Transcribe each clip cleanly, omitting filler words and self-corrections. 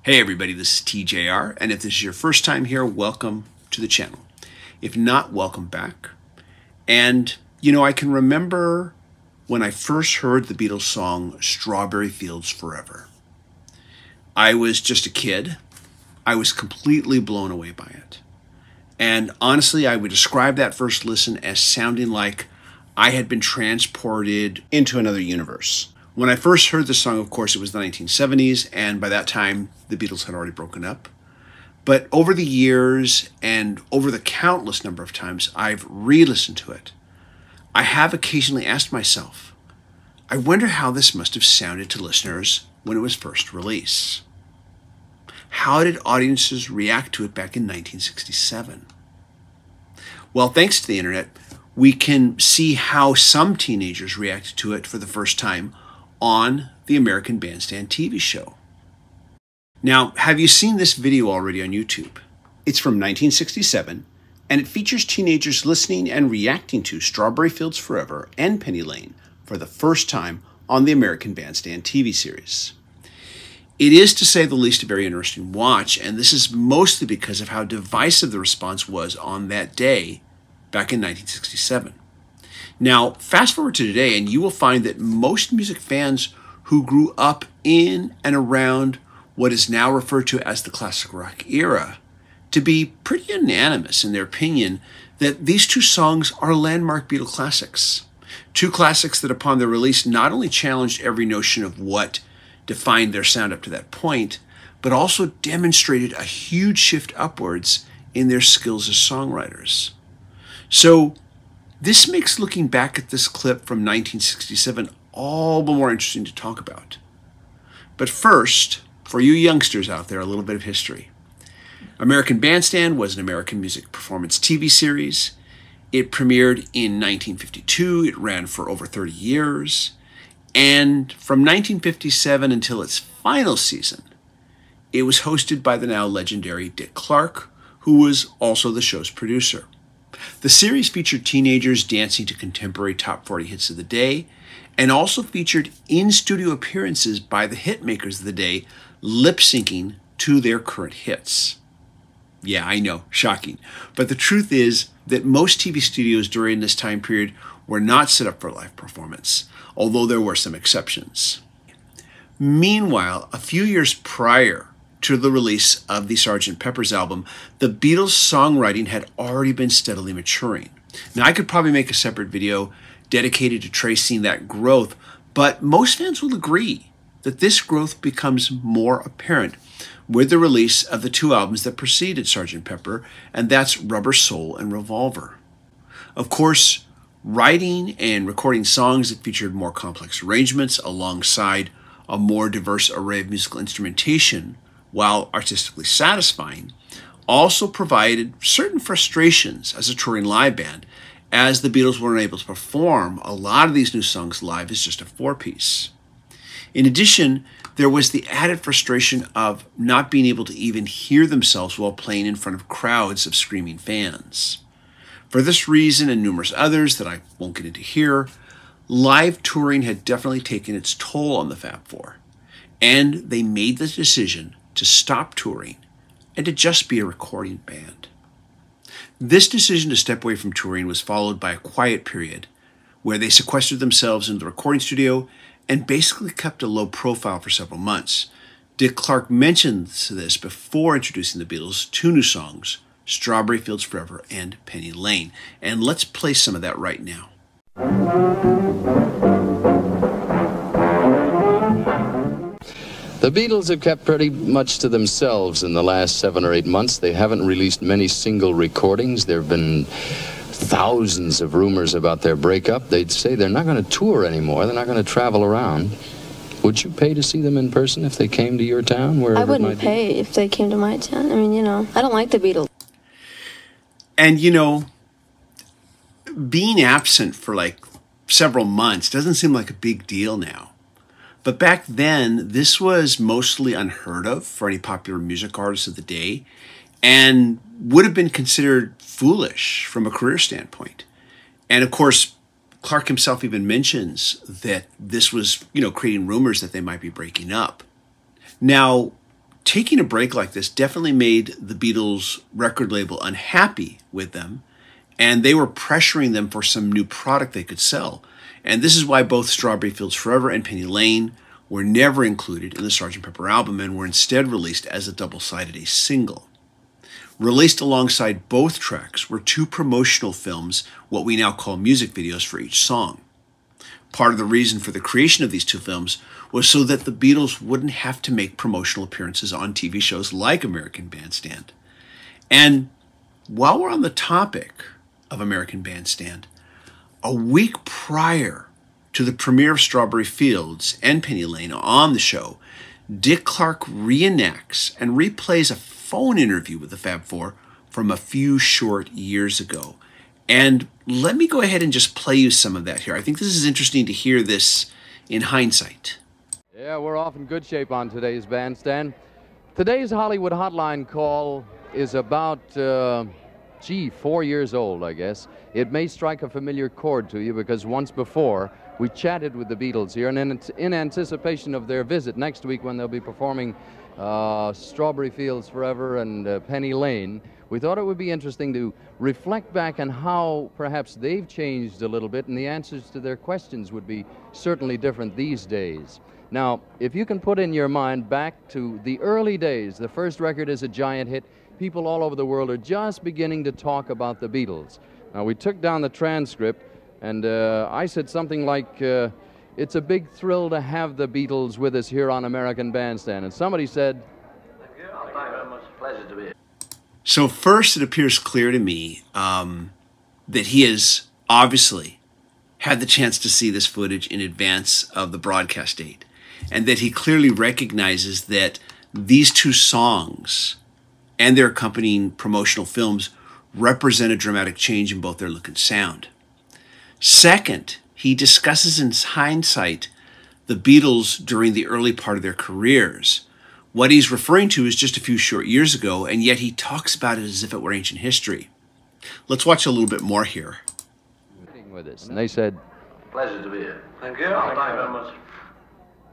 Hey everybody, this is TJR, and if this is your first time here, welcome to the channel. If not, welcome back. And, I can remember when I first heard the Beatles song, Strawberry Fields Forever. I was just a kid. I was completely blown away by it. And honestly, I would describe that first listen as sounding like I had been transported into another universe. When I first heard the song, of course, it was the 1970s, and by that time, the Beatles had already broken up. But over the years and over the countless number of times I've re-listened to it, I have occasionally asked myself, I wonder how this must have sounded to listeners when it was first released. How did audiences react to it back in 1967? Well, thanks to the internet, we can see how some teenagers reacted to it for the first time on the American Bandstand TV show. Now, have you seen this video already on YouTube? It's from 1967, and it features teenagers listening and reacting to Strawberry Fields Forever and Penny Lane for the first time on the American Bandstand TV series. It is, to say the least, a very interesting watch, and this is mostly because of how divisive the response was on that day back in 1967. Now, fast forward to today, and you will find that most music fans who grew up in and around what is now referred to as the classic rock era to be pretty unanimous in their opinion that these two songs are landmark Beatle classics. Two classics that upon their release not only challenged every notion of what defined their sound up to that point, but also demonstrated a huge shift upwards in their skills as songwriters. So, this makes looking back at this clip from 1967 all the more interesting to talk about. But first, for you youngsters out there, a little bit of history. American Bandstand was an American music performance TV series. It premiered in 1952. It ran for over 30 years. And from 1957 until its final season, it was hosted by the now legendary Dick Clark, who was also the show's producer. The series featured teenagers dancing to contemporary top 40 hits of the day, and also featured in-studio appearances by the hit makers of the day, lip-syncing to their current hits. Yeah, I know, shocking. But the truth is that most TV studios during this time period were not set up for live performance, although there were some exceptions. Meanwhile, a few years prior to the release of the Sgt. Pepper's album, the Beatles' songwriting had already been steadily maturing. Now, I could probably make a separate video dedicated to tracing that growth, but most fans will agree that this growth becomes more apparent with the release of the two albums that preceded Sgt. Pepper, and that's Rubber Soul and Revolver. Of course, writing and recording songs that featured more complex arrangements alongside a more diverse array of musical instrumentation, while artistically satisfying, also provided certain frustrations as a touring live band, as the Beatles weren't able to perform a lot of these new songs live as just a four-piece. In addition, there was the added frustration of not being able to even hear themselves while playing in front of crowds of screaming fans. For this reason and numerous others that I won't get into here, live touring had definitely taken its toll on the Fab Four, and they made the decision to stop touring and to just be a recording band. This decision to step away from touring was followed by a quiet period where they sequestered themselves in the recording studio and basically kept a low profile for several months. Dick Clark mentions this before introducing the Beatles' two new songs, Strawberry Fields Forever and Penny Lane. And let's play some of that right now. The Beatles have kept pretty much to themselves in the last 7 or 8 months. They haven't released many single recordings. There have been thousands of rumors about their breakup. They'd say they're not going to tour anymore. They're not going to travel around. Would you pay to see them in person if they came to your town? I wouldn't pay if they came to my town. I mean, I don't like the Beatles. And, being absent for like several months doesn't seem like a big deal now. But back then, this was mostly unheard of for any popular music artist of the day and would have been considered foolish from a career standpoint. And of course, Clark himself even mentions that this was, creating rumors that they might be breaking up. Now, taking a break like this definitely made the Beatles record label unhappy with them, and they were pressuring them for some new product they could sell. And this is why both Strawberry Fields Forever and Penny Lane were never included in the Sgt. Pepper album and were instead released as a double-sided A single. Released alongside both tracks were 2 promotional films, what we now call music videos, for each song. Part of the reason for the creation of these 2 films was so that the Beatles wouldn't have to make promotional appearances on TV shows like American Bandstand. And while we're on the topic of American Bandstand, a week prior to the premiere of Strawberry Fields and Penny Lane on the show, Dick Clark reenacts and replays a phone interview with the Fab Four from a few short years ago. And let me go ahead and just play you some of that here. I think this is interesting to hear this in hindsight. Yeah, we're off in good shape on today's Bandstand. Today's Hollywood Hotline call is about, 4 years old, I guess. It may strike a familiar chord to you because once before we chatted with the Beatles here, and in anticipation of their visit next week when they'll be performing Strawberry Fields Forever and Penny Lane, we thought it would be interesting to reflect back on how perhaps they've changed a little bit, and the answers to their questions would be certainly different these days. Now, if you can put in your mind back to the early days, the first record is a giant hit. People all over the world are just beginning to talk about the Beatles. Now, we took down the transcript, and I said something like, it's a big thrill to have the Beatles with us here on American Bandstand. And somebody said, thank you very much. Pleasure to be here. So first, it appears clear to me that he has obviously had the chance to see this footage in advance of the broadcast date, and that he clearly recognizes that these 2 songs and their accompanying promotional films represent a dramatic change in both their look and sound. Second, he discusses in hindsight the Beatles during the early part of their careers. What he's referring to is just a few short years ago, and yet he talks about it as if it were ancient history. Let's watch a little bit more here. With us, and they said, Pleasure to be here. Thank you. Thank you very much.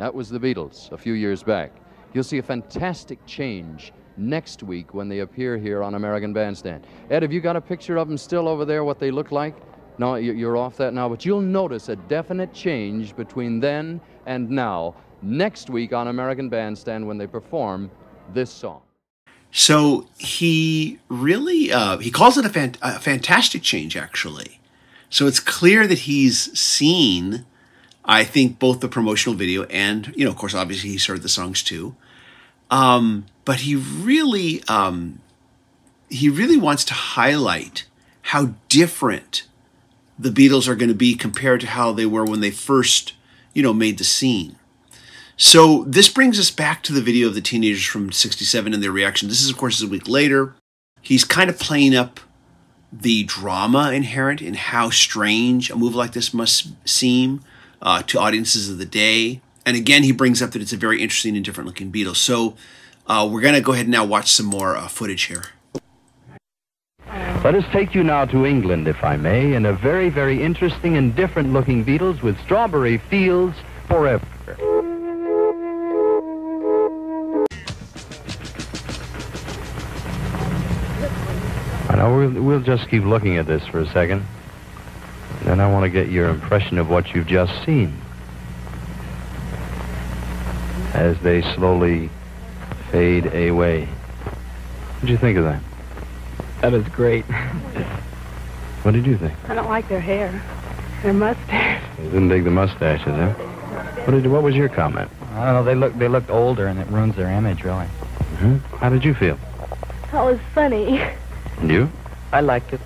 that was the Beatles a few years back. You'll see a fantastic change next week when they appear here on American Bandstand. Ed, have you got a picture of them still over there, what they look like? No, you're off that now, but you'll notice a definite change between then and now, next week on American Bandstand when they perform this song. So he really, he calls it a fantastic change, actually. So it's clear that he's seen, I think, both the promotional video and, of course, obviously he's heard the songs too. But he really wants to highlight how different the Beatles are going to be compared to how they were when they first, made the scene. So this brings us back to the video of the teenagers from '67 and their reaction. This is, of course, a week later. He's kind of playing up the drama inherent in how strange a move like this must seem to audiences of the day. And again, he brings up that it's a very interesting and different looking Beatles. So we're going to go ahead and now watch some more footage here. Let us take you now to England, if I may, in a very, very interesting and different looking Beatles with Strawberry Fields Forever. Now, we'll just keep looking at this for a second. Then I want to get your impression of what you've just seen as they slowly fade away. What did you think of that? That is great. What did you think? I don't like their hair. Their mustache. You didn't dig the mustaches, huh? What was your comment? I don't know, they look older and it ruins their image, really. Mm-hmm. How did you feel? That was funny. And you? I liked it.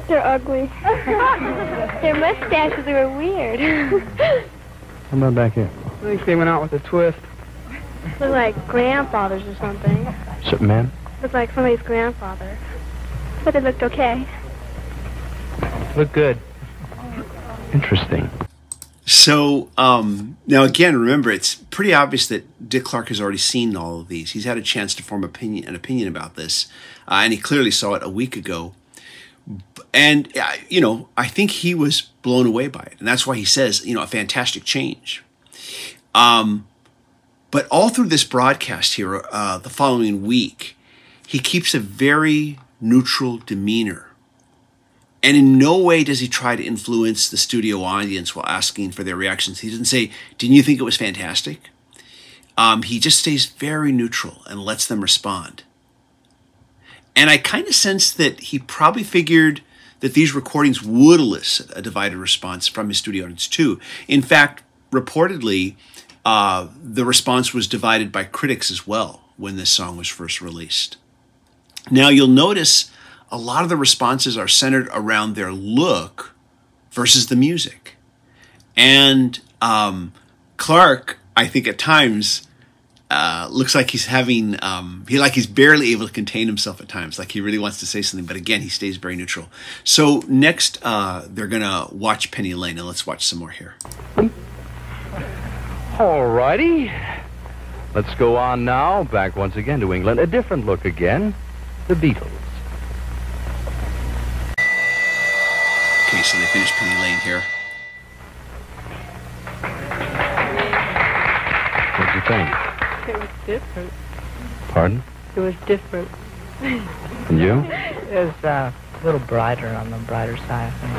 They're ugly. Their mustaches were weird. How about back here? I think they went out with a twist. Look like grandfathers or something. Something, man? Look like somebody's grandfather. But they looked okay. Look good. Interesting. So now again, remember, it's pretty obvious that Dick Clark has already seen all of these. He's had a chance to form an opinion about this, and he clearly saw it a week ago. And, I think he was blown away by it. And that's why he says, a fantastic change. But all through this broadcast here, the following week, he keeps a very neutral demeanor. And in no way does he try to influence the studio audience while asking for their reactions. He doesn't say, "Didn't you think it was fantastic?" He just stays very neutral and lets them respond. And I kind of sense that he probably figured that these recordings would elicit a divided response from his studio audience too. In fact, reportedly, the response was divided by critics as well when this song was first released. Now you'll notice a lot of the responses are centered around their look versus the music. And Clark, I think at times, looks like he's having, he's barely able to contain himself at times, like he really wants to say something, but again, he stays very neutral. So next, they're gonna watch Penny Lane, and let's watch some more here. All righty. Let's go on now, back once again to England. A different look again, the Beatles. Okay, so they finished Penny Lane here. What'd you think? It was different. Pardon? It was different. And you? It was a little brighter on the brighter side, I think.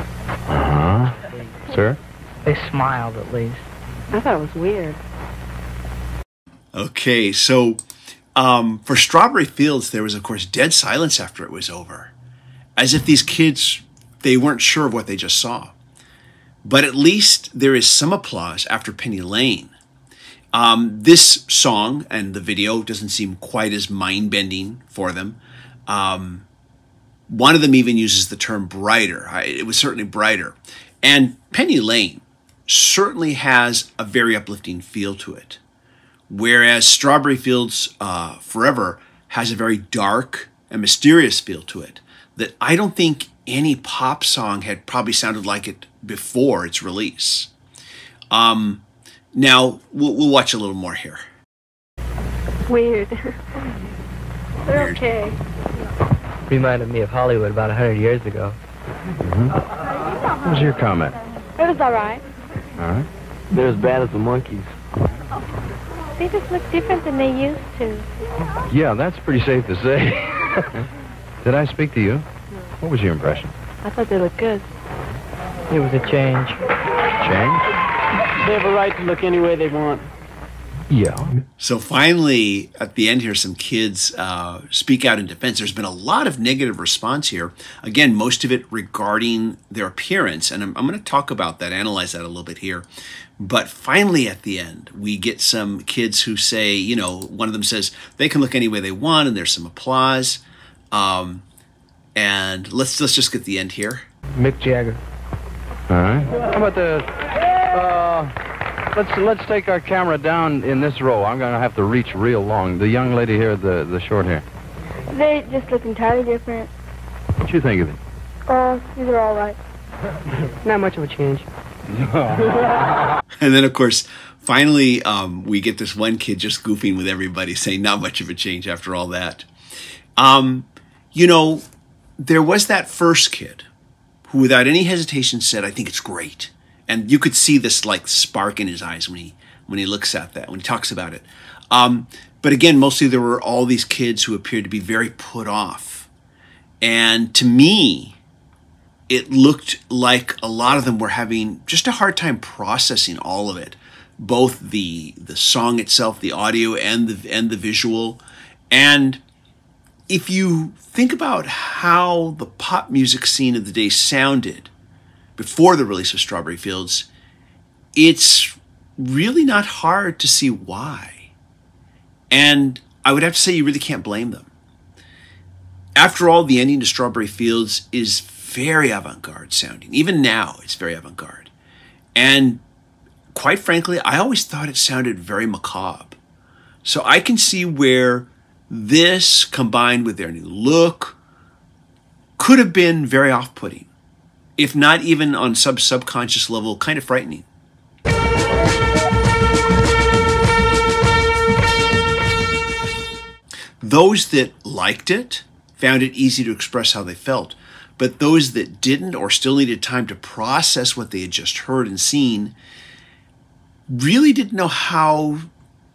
Uh-huh. Sir? They smiled, at least. I thought it was weird. Okay, so for Strawberry Fields, there was, of course, dead silence after it was over. As if these kids, they weren't sure of what they just saw. But at least there is some applause after Penny Lane. This song and the video doesn't seem quite as mind-bending for them. One of them even uses the term brighter. It was certainly brighter. And Penny Lane certainly has a very uplifting feel to it. Whereas Strawberry Fields Forever has a very dark and mysterious feel to it that I don't think any pop song had probably sounded like it before its release. Now, we'll watch a little more here. Weird. They're Weird. okay. Reminded me of Hollywood about 100 years ago. What was your comment? It was all right. All right. They're as bad as the monkeys. They just look different than they used to. Yeah, that's pretty safe to say. Did I speak to you? What was your impression? I thought they looked good. It was a change. Change? They have a right to look any way they want. Yeah. So finally, at the end here, some kids speak out in defense. There's been a lot of negative response here. Again, most of it regarding their appearance. And I'm going to talk about that, analyze that a little bit here. But finally, at the end, we get some kids who say, you know, one of them says they can look any way they want, and there's some applause. And let's just get the end here. Mick Jagger. All right. How about the... Let's take our camera down in this row. I'm going to have to reach real long. The young lady here, the short hair. They just look entirely different. What you think of it? These are all right. Not much of a change. And then, of course, finally, we get this one kid just goofing with everybody, saying not much of a change after all that. You know, there was that first kid who, without any hesitation, said, "I think it's great." And you could see this like spark in his eyes when he looks at that, when he talks about it. But again, mostly there were all these kids who appeared to be very put off. And to me, it looked like a lot of them were having just a hard time processing all of it, both the song itself, the audio, and the visual. And if you think about how the pop music scene of the day sounded before the release of Strawberry Fields, it's really not hard to see why. And I would have to say you really can't blame them. After all, the ending to Strawberry Fields is very avant-garde sounding. Even now, it's very avant-garde. And quite frankly, I always thought it sounded very macabre. So I can see where this, combined with their new look, could have been very off-putting, if not even on subconscious level, kind of frightening. Those that liked it found it easy to express how they felt, but those that didn't or still needed time to process what they had just heard and seen really didn't know how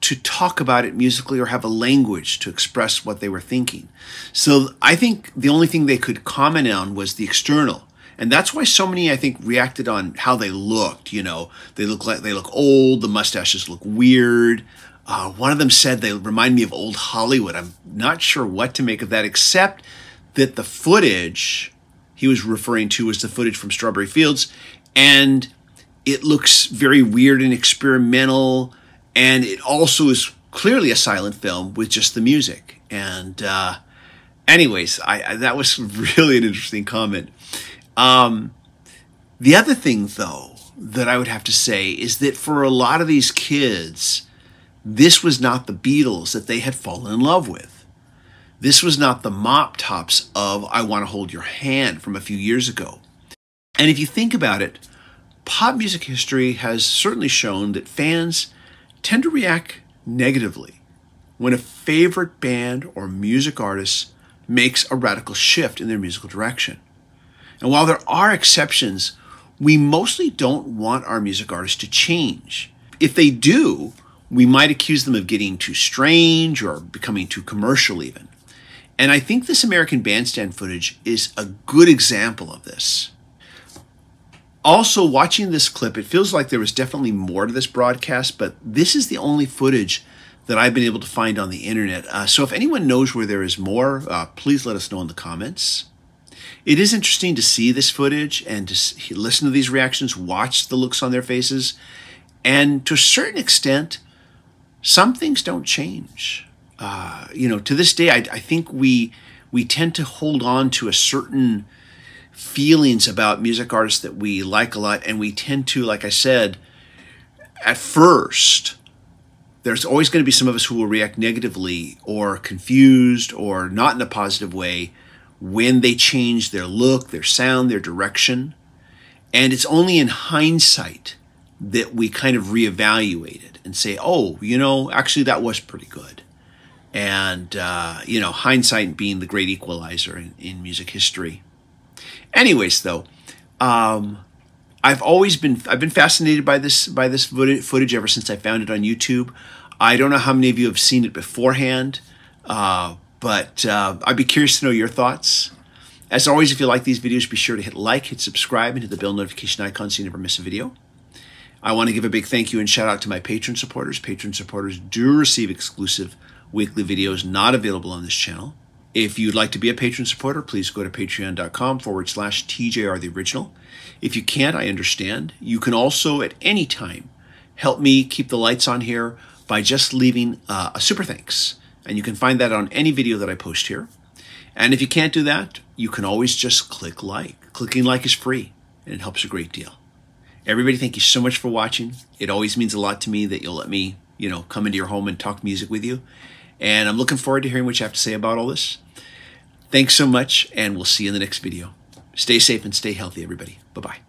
to talk about it musically or have a language to express what they were thinking. So I think the only thing they could comment on was the external. And that's why so many, I think, reacted on how they looked. You know, they look old, the mustaches look weird. One of them said they remind me of old Hollywood. I'm not sure what to make of that, except that the footage he was referring to was the footage from Strawberry Fields, and it looks very weird and experimental, and it also is clearly a silent film with just the music. And anyways, that was really an interesting comment. The other thing, though, that I would have to say is that for a lot of these kids, this was not the Beatles that they had fallen in love with. This was not the mop tops of I Want to Hold Your Hand from a few years ago. And if you think about it, pop music history has certainly shown that fans tend to react negatively when a favorite band or music artist makes a radical shift in their musical direction. And while there are exceptions, we mostly don't want our music artists to change. If they do, we might accuse them of getting too strange or becoming too commercial even. And I think this American Bandstand footage is a good example of this. Also, watching this clip, it feels like there was definitely more to this broadcast, but this is the only footage that I've been able to find on the internet. So if anyone knows where there is more, please let us know in the comments. It is interesting to see this footage and to listen to these reactions, watch the looks on their faces, and to a certain extent, some things don't change. You know, to this day, I think we tend to hold on to a certain feelings about music artists that we like a lot, and we tend to, like I said, at first, there's always going to be some of us who will react negatively or confused or not in a positive way when they change their look, their sound, their direction. And it's only in hindsight that we kind of reevaluate it and say, oh, you know, actually that was pretty good. And, you know, hindsight being the great equalizer in music history. Anyways, though, I've been fascinated by this footage ever since I found it on YouTube. I don't know how many of you have seen it beforehand, but I'd be curious to know your thoughts. As always, if you like these videos, be sure to hit like, hit subscribe, and hit the bell notification icon so you never miss a video. I want to give a big thank you and shout out to my Patreon supporters. Patreon supporters do receive exclusive weekly videos not available on this channel. If you'd like to be a Patreon supporter, please go to patreon.com/TJR the original. If you can't, I understand. You can also at any time help me keep the lights on here by just leaving a super thanks. And you can find that on any video that I post here. And if you can't do that, you can always just click like. Clicking like is free, and it helps a great deal. Everybody, thank you so much for watching. It always means a lot to me that you'll let me, you know, come into your home and talk music with you. And I'm looking forward to hearing what you have to say about all this. Thanks so much, and we'll see you in the next video. Stay safe and stay healthy, everybody. Bye-bye.